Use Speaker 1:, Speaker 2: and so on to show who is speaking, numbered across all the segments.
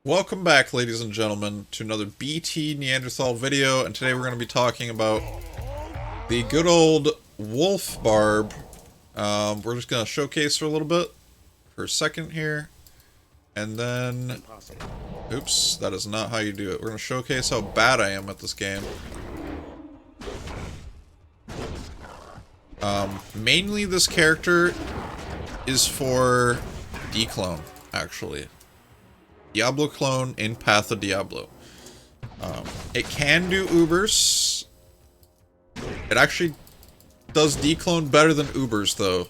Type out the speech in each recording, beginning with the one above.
Speaker 1: Welcome back, ladies and gentlemen, to another BTNeanderthal video, and today we're going to be talking about the good old wolf Barb. We're just going to showcase her a little bit for a second here, and then... Oops, that is not how you do it. We're going to showcase how bad I am at this game. Mainly this character is for Dclone, actually. Diablo clone in Path of Diablo. It can do Ubers. It actually does Dclone better than Ubers, though.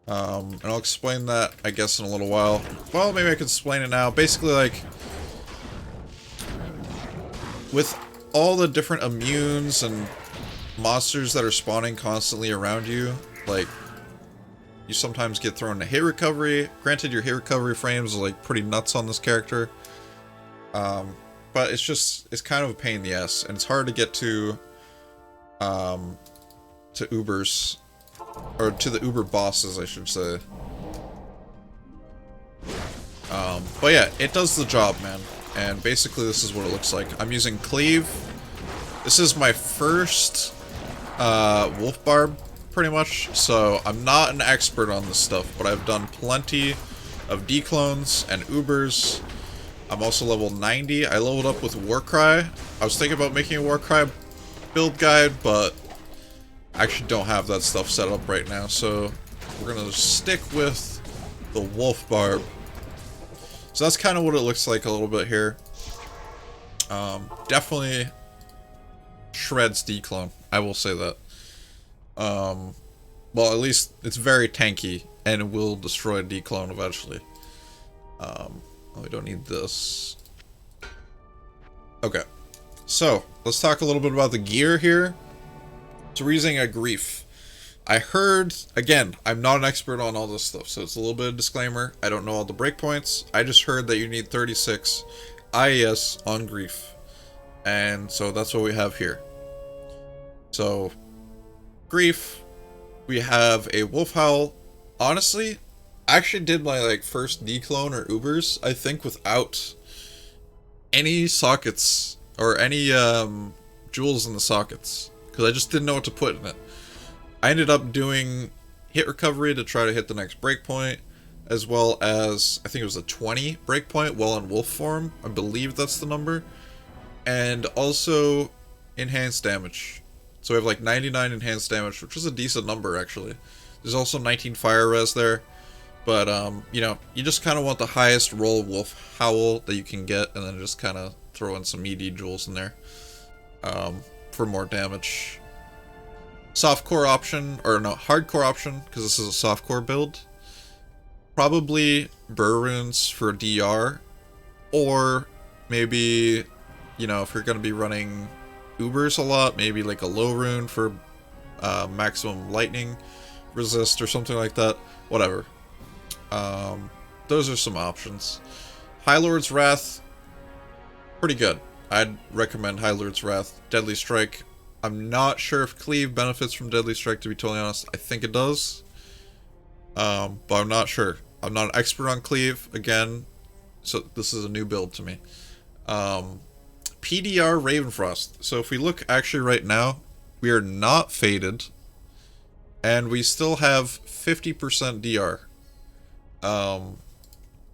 Speaker 1: And I'll explain that, I guess, in a little while. Well, maybe I can explain it now. Basically, like, with all the different immunes and monsters that are spawning constantly around you, like, you sometimes get thrown into hit recovery. Granted, your hit recovery frames are like pretty nuts on this character. But it's kind of a pain in the ass, and it's hard to get to Ubers, or to the Uber bosses, I should say. But yeah, it does the job, man. And basically this is what it looks like. I'm using Cleave. This is my first Wolf Barb, pretty much, so I'm not an expert on this stuff, but I've done plenty of Dclones and Ubers. I'm also level 90. I leveled up with Warcry. I was thinking about making a Warcry build guide, but I actually don't have that stuff set up right now, so we're gonna stick with the Wolf Barb. So that's kind of what it looks like a little bit here. Definitely shreds Dclone, I will say that. Well, at least it's very tanky, and it will destroy Dclone eventually. We don't need this. Okay, so let's talk a little bit about the gear here. So we're using a Grief. I heard, again, I'm not an expert on all this stuff, so it's a little bit of a disclaimer. I don't know all the breakpoints. I just heard that you need 36 IES on Grief, and so that's what we have here. So Grief, we have a Wolf Howl. Honestly, I actually did my first Dclone or Ubers, I think, without any sockets or any jewels in the sockets, because I just didn't know what to put in it. I ended up doing hit recovery to try to hit the next breakpoint, as well as, I think it was a 20 breakpoint while in wolf form. I believe that's the number. And also enhanced damage. So we have like 99 enhanced damage, which is a decent number, actually. There's also 19 fire res there. But, you know, you just kind of want the highest roll Wolf Howl that you can get, and then just kind of throw in some ED jewels in there for more damage. Softcore option, or no, hardcore option, because this is a softcore build. Probably Burr Runes for DR, or maybe, you know, if you're going to be running Ubers a lot, maybe like a low rune for maximum lightning resist or something like that. Whatever. Those are some options. High Lord's Wrath, pretty good. I'd recommend High Lord's Wrath. Deadly Strike, I'm not sure if Cleave benefits from Deadly Strike, to be totally honest. I think it does. But I'm not sure. I'm not an expert on Cleave, again, so this is a new build to me. PDR Ravenfrost. So if we look actually right now, we are not faded, and we still have 50% DR,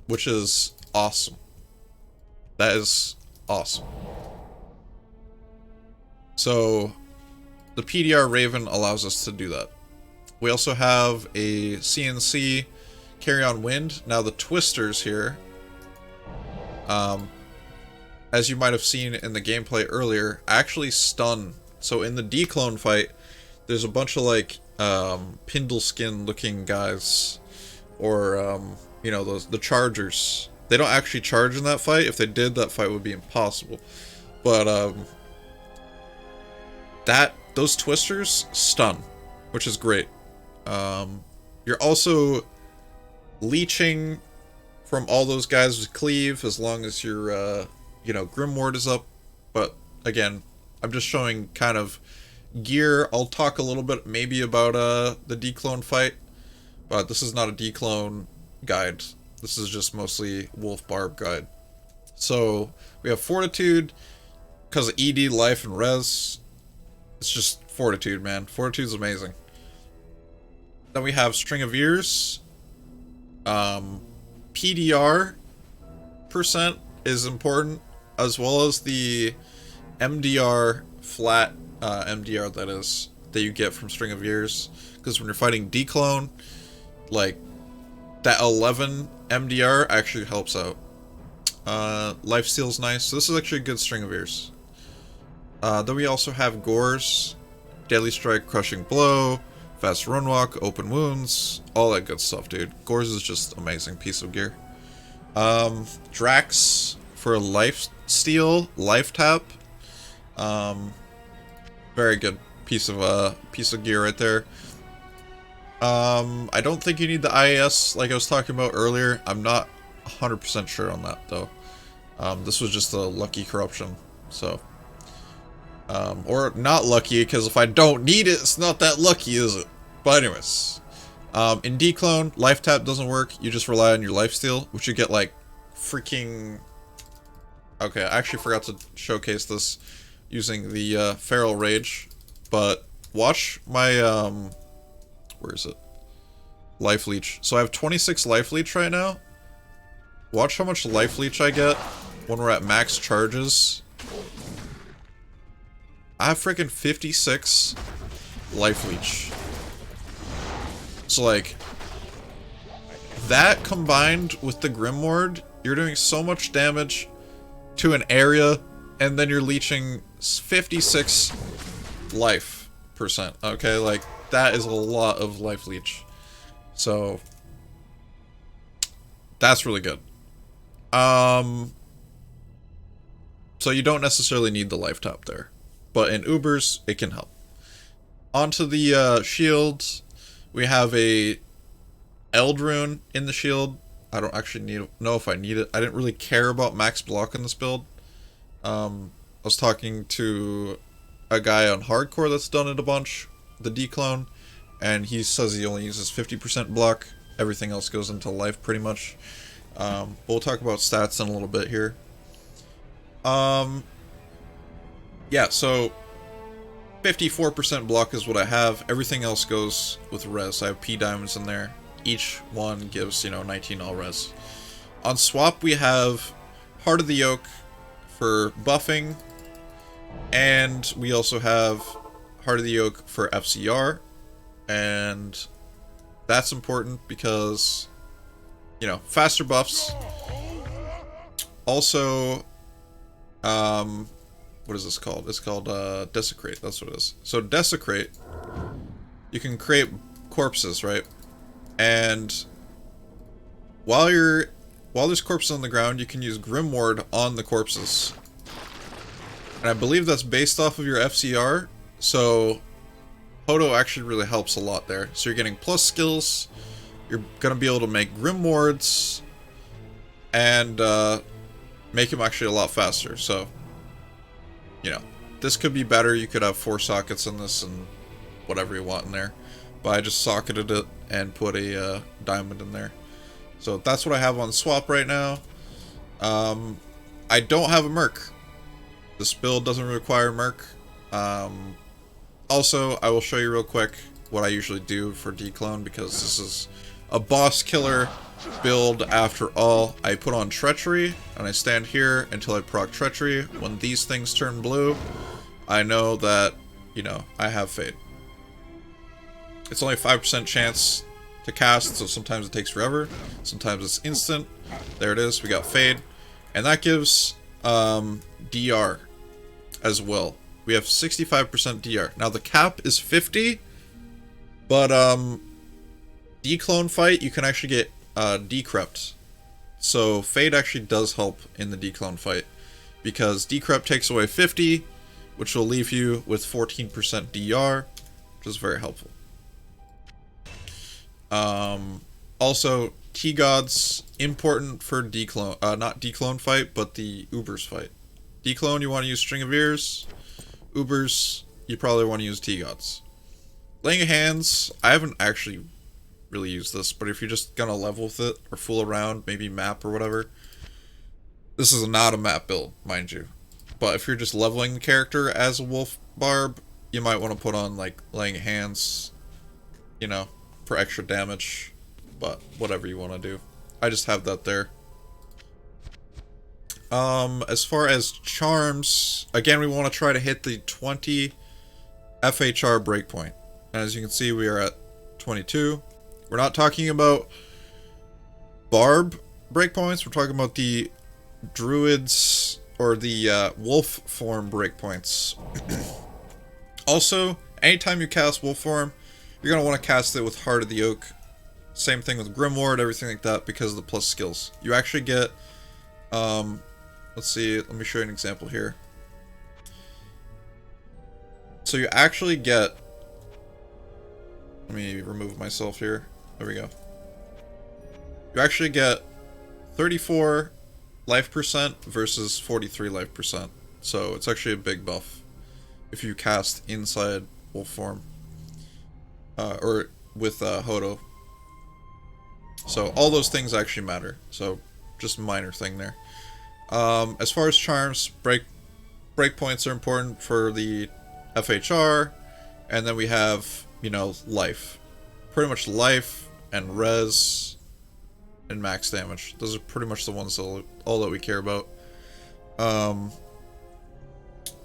Speaker 1: which is awesome. That is awesome. So the PDR Raven allows us to do that. We also have a CNC Carry On Wind. Now the twisters here, as you might have seen in the gameplay earlier, actually stun. So in the Dclone fight, there's a bunch of like Pindle skin looking guys, or you know, the chargers. They don't actually charge in that fight. If they did, that fight would be impossible. But those twisters stun, which is great. You're also leeching from all those guys with Cleave, as long as your you know, Grim Ward is up. But again, I'm just showing kind of gear. I'll talk a little bit maybe about the Dclone fight, but this is not a Dclone guide. This is just mostly Wolf Barb guide. So we have Fortitude because of ED, Life, and Res. It's just Fortitude, man. Fortitude's amazing. Then we have String of Years. PDR percent is important, as well as the MDR, flat MDR that is, that you get from String of Years. Because when you're fighting Dclone, like, that 11 MDR actually helps out. Lifesteal's nice, so this is actually a good String of Years. Then we also have Gores, Deadly Strike, Crushing Blow, Fast Run Walk, Open Wounds, all that good stuff, dude. Gores is just amazing piece of gear. Drax for Life Steal, Life Tap. Very good piece of gear right there. I don't think you need the IAS like I was talking about earlier. I'm not 100% sure on that though. This was just a lucky corruption, so. Or not lucky, because if I don't need it, it's not that lucky, is it? But anyways, in Dclone, Life Tap doesn't work. You just rely on your Lifesteal, which you get like freaking. Okay, I actually forgot to showcase this using the Feral Rage, but watch my where is it? Life Leech. So I have 26 Life Leech right now. Watch how much Life Leech I get when we're at max charges. I have freaking 56 Life Leech. So like, that combined with the Grimward, you're doing so much damage to an area, and then you're leeching 56 life percent. Okay, like, that is a lot of Life Leech. So, that's really good. So you don't necessarily need the Life Tap there. But in Ubers, it can help. Onto the shield, we have a Eld Rune in the shield. I don't actually know if I need it. I didn't really care about max block in this build. I was talking to a guy on hardcore that's done it a bunch, the Dclone, and he says he only uses 50% block. Everything else goes into life pretty much. But we'll talk about stats in a little bit here. Yeah, so 54% block is what I have. Everything else goes with res. I have P diamonds in there. Each one gives, 19 all res. On swap, we have Heart of the Yoke for buffing, and we also have Heart of the Yoke for FCR, and that's important because, faster buffs. Also, what is this called? It's called Desecrate. That's what it is. So Desecrate, you can create corpses, right? And while there's corpses on the ground, you can use Grimward on the corpses. And I believe that's based off of your FCR. So Hodo actually really helps a lot there. So you're getting plus skills. You're gonna be able to make Grimwards and make him actually a lot faster. So, this could be better. You could have 4 sockets in this and whatever you want in there. But I just socketed it and put a diamond in there. So that's what I have on swap right now. I don't have a merc. This build doesn't require merc. Also, I will show you real quick what I usually do for Dclone, because this is a boss killer build after all. I put on Treachery, and I stand here until I proc Treachery. When these things turn blue, I know that, I have Fade. It's only a 5% chance to cast, so sometimes it takes forever. Sometimes it's instant. There it is, we got Fade. And that gives DR as well. We have 65% DR. Now the cap is 50, but Dclone fight, you can actually get Decrypt. So Fade actually does help in the Dclone fight, because Decrypt takes away 50, which will leave you with 14% DR, which is very helpful. Also, T-Gods, important for Dclone, not Dclone fight, but the Ubers fight. Dclone, you want to use String of Ears. Ubers, you probably want to use T-Gods. Laying of Hands, I haven't actually really used this, but if you're just gonna level with it, or fool around, maybe map or whatever, This is not a map build, mind you. But if you're just leveling the character as a wolf Barb, you might want to put on, like, laying hands, you know, for extra damage. But whatever you want to do. I just have that there. As far as charms, again, we want to try to hit the 20 FHR breakpoint. And as you can see, we are at 22. We're not talking about Barb breakpoints, we're talking about the druids, or the wolf form breakpoints. Also, anytime you cast wolf form, you're going to want to cast it with Heart of the Oak. Same thing with Grimoire, everything like that, because of the plus skills. You actually get, let's see, let me show you an example here. So you actually get, let me remove myself here. There we go. You actually get 34 life percent versus 43 life percent. So it's actually a big buff if you cast inside wolf form. Or with Hodo. So all those things actually matter. So just a minor thing there. As far as charms, breakpoints are important for the FHR, and then we have, you know, life. Pretty much life and res and max damage. Those are pretty much the ones that all that we care about.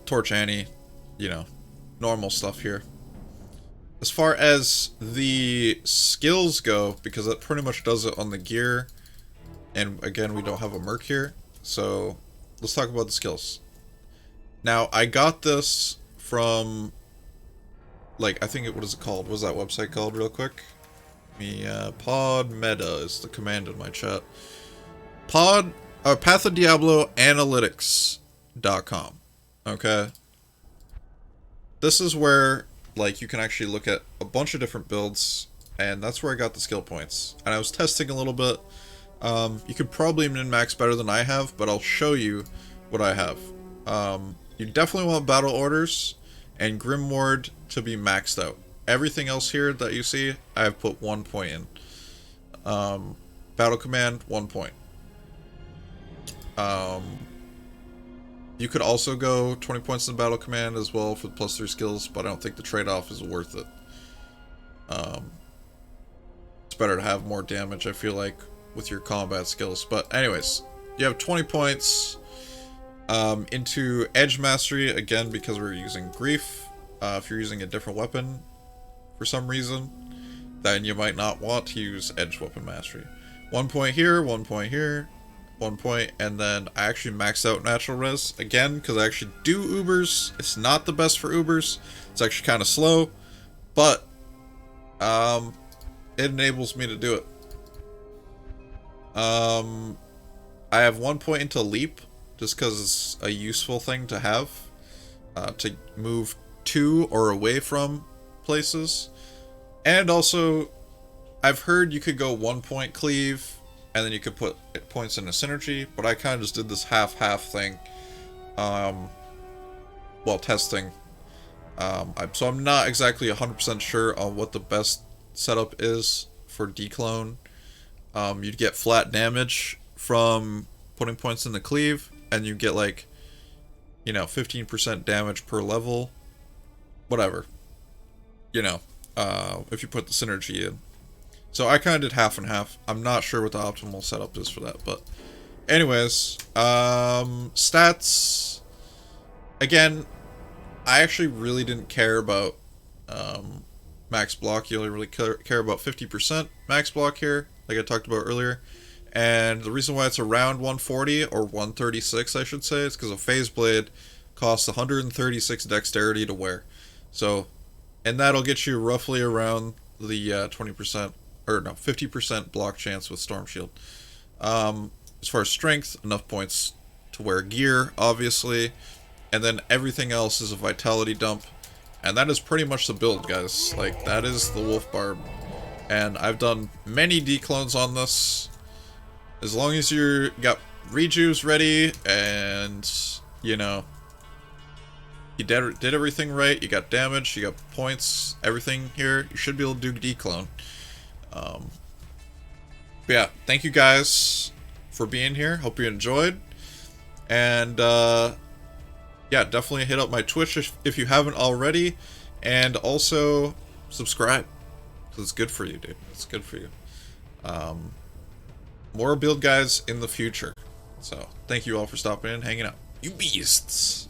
Speaker 1: Torch Annie, you know, normal stuff here. As far as the skills go, because that pretty much does it on the gear, and again, we don't have a merc here, so let's talk about the skills. Now, I got this from, like, I think what is it called? What was that website called, real quick? Pod Meta is the command in my chat. Path of Diablo Analytics.com. Okay? This is where, like, you can actually look at a bunch of different builds, and that's where I got the skill points. And I was testing a little bit. You could probably min-max better than I have, but I'll show you what I have. You definitely want battle orders and Grimoire to be maxed out. Everything else here that you see, I have put 1 point in. Battle command, 1 point. You could also go 20 points in battle command as well for the +3 skills, but I don't think the trade-off is worth it. It's better to have more damage, I feel like, with your combat skills. But anyways, you have 20 points into Edge Mastery, again, because we're using Grief. If you're using a different weapon for some reason, then you might not want to use Edge Weapon Mastery. 1 point here, 1 point here, 1 point, and then I actually maxed out Natural Res, again, because I actually do Ubers. It's not the best for Ubers. It's actually kind of slow, but it enables me to do it. I have 1 point into Leap, just because it's a useful thing to have, to move to or away from places. And also, I've heard you could go 1 point cleave, and then you could put points into synergy, but I kind of just did this half-half thing while testing. So I'm not exactly 100% sure on what the best setup is for Dclone. You'd get flat damage from putting points in the cleave, and you get, like, you know, 15% damage per level. Whatever. You know, if you put the synergy in. So I kind of did half and half. I'm not sure what the optimal setup is for that, but anyways, stats. Again, I actually really didn't care about max block. You only really care about 50% max block here, like I talked about earlier. And the reason why it's around 140 or 136, I should say, is because a Phase Blade costs 136 dexterity to wear. So, and that'll get you roughly around the 20%, or no, 50% block chance with Storm Shield. As far as strength, enough points to wear gear, obviously. And then everything else is a vitality dump. And that is pretty much the build, guys. Like, that is the Wolf Barb. And I've done many Dclones on this. As long as you got rejuves ready and, you know, you did everything right, you got damage, you got points, everything here, you should be able to do Dclone. But yeah, thank you guys for being here. Hope you enjoyed. And yeah, definitely hit up my Twitch if you haven't already, and also subscribe, because it's good for you, dude. It's good for you. More build guides in the future. So thank you all for stopping in and hanging out. You beasts.